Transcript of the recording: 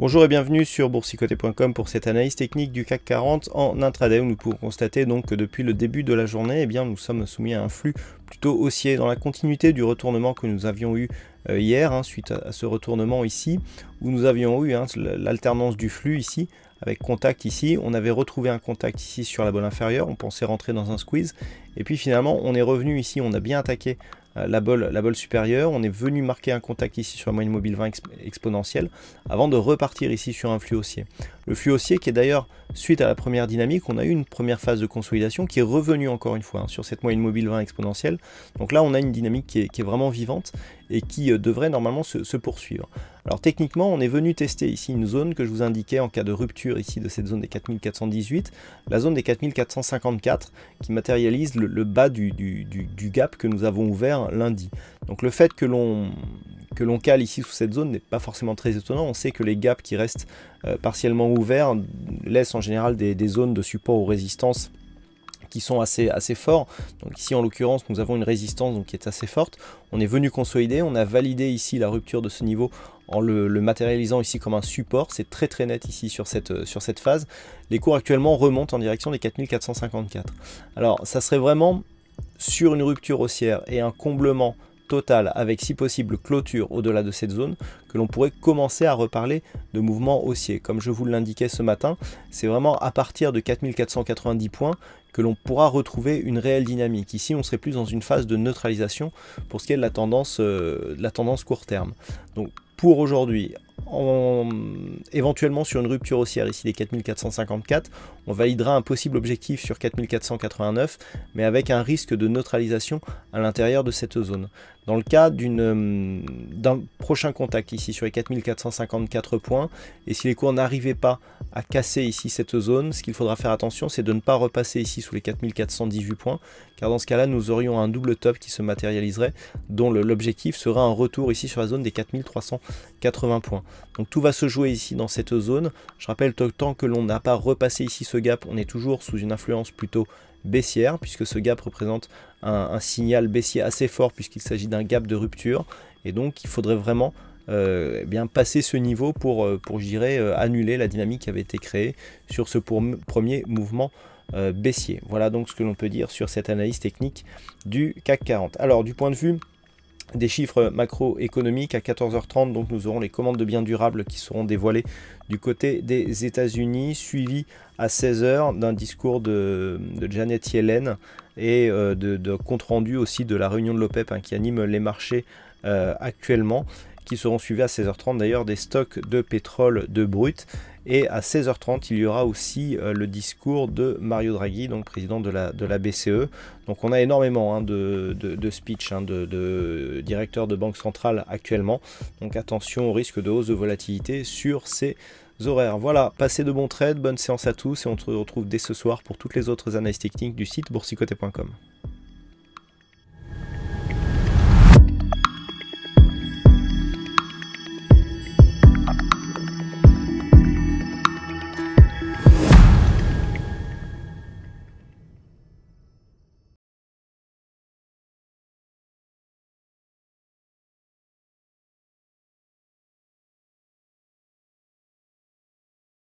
Bonjour et bienvenue sur boursicoté.com pour cette analyse technique du CAC 40 en intraday où nous pouvons constater donc que depuis le début de la journée, nous sommes soumis à un flux plutôt haussier dans la continuité du retournement que nous avions eu hier, suite à ce retournement ici, où nous avions eu l'alternance du flux ici, avec contact ici, on avait retrouvé un contact ici sur la bolle inférieure, on pensait rentrer dans un squeeze, et puis finalement on est revenu ici, on a bien attaqué la bolle supérieure, on est venu marquer un contact ici sur la moyenne mobile 20 exponentielle avant de repartir ici sur un flux haussier. Le flux haussier qui est d'ailleurs suite à la première dynamique, on a eu une première phase de consolidation qui est revenue encore une fois sur cette moyenne mobile 20 exponentielle. Donc là on a une dynamique qui est vraiment vivante et qui devrait normalement se poursuivre. Alors techniquement on est venu tester ici une zone que je vous indiquais en cas de rupture ici de cette zone des 4418, la zone des 4454 qui matérialise le bas du gap que nous avons ouvert lundi. Donc le fait que l'on cale ici sous cette zone n'est pas forcément très étonnant. On sait que les gaps qui restent partiellement ouverts laissent en général des zones de support ou résistance qui sont assez forts. Donc ici en l'occurrence nous avons une résistance donc, qui est assez forte. On est venu consolider, on a validé ici la rupture de ce niveau en le matérialisant ici comme un support. C'est très net ici sur cette phase. Les cours actuellement remontent en direction des 4454. Alors ça serait vraiment sur une rupture haussière et un comblement total avec si possible clôture au-delà de cette zone que l'on pourrait commencer à reparler de mouvements haussiers. Comme je vous l'indiquais ce matin, c'est vraiment à partir de 4490 points que l'on pourra retrouver une réelle dynamique. Ici on serait plus dans une phase de neutralisation pour ce qui est de la tendance court terme. Donc pour aujourd'hui, éventuellement sur une rupture haussière ici des 4454, on validera un possible objectif sur 4489, mais avec un risque de neutralisation à l'intérieur de cette zone. Dans le cas d'un prochain contact ici sur les 4454 points, et si les cours n'arrivaient pas à casser ici cette zone, ce qu'il faudra faire attention, c'est de ne pas repasser ici sous les 4418 points, car dans ce cas-là, nous aurions un double top qui se matérialiserait, dont l'objectif sera un retour ici sur la zone des 4380 points. Donc tout va se jouer ici dans cette zone. Je rappelle, tant que l'on n'a pas repassé ici ce gap, on est toujours sous une influence plutôt baissière, puisque ce gap représente un signal baissier assez fort, puisqu'il s'agit d'un gap de rupture, et donc il faudrait vraiment passer ce niveau pour je dirais, annuler la dynamique qui avait été créée sur ce premier mouvement baissier. Voilà donc ce que l'on peut dire sur cette analyse technique du CAC 40. Alors du point de vue des chiffres macroéconomiques, à 14h30, donc nous aurons les commandes de biens durables qui seront dévoilées du côté des États-Unis, suivi à 16h d'un discours de Janet Yellen et de compte rendu aussi de la réunion de l'OPEP qui anime les marchés actuellement, qui seront suivis à 16h30 d'ailleurs des stocks de pétrole de brut. Et à 16h30, il y aura aussi le discours de Mario Draghi, donc président de la BCE. Donc on a énormément de speech de directeurs de banque centrale actuellement. Donc attention au risque de hausse de volatilité sur ces horaires. Voilà, passez de bons trades, bonne séance à tous et on se retrouve dès ce soir pour toutes les autres analyses techniques du site boursicoté.com.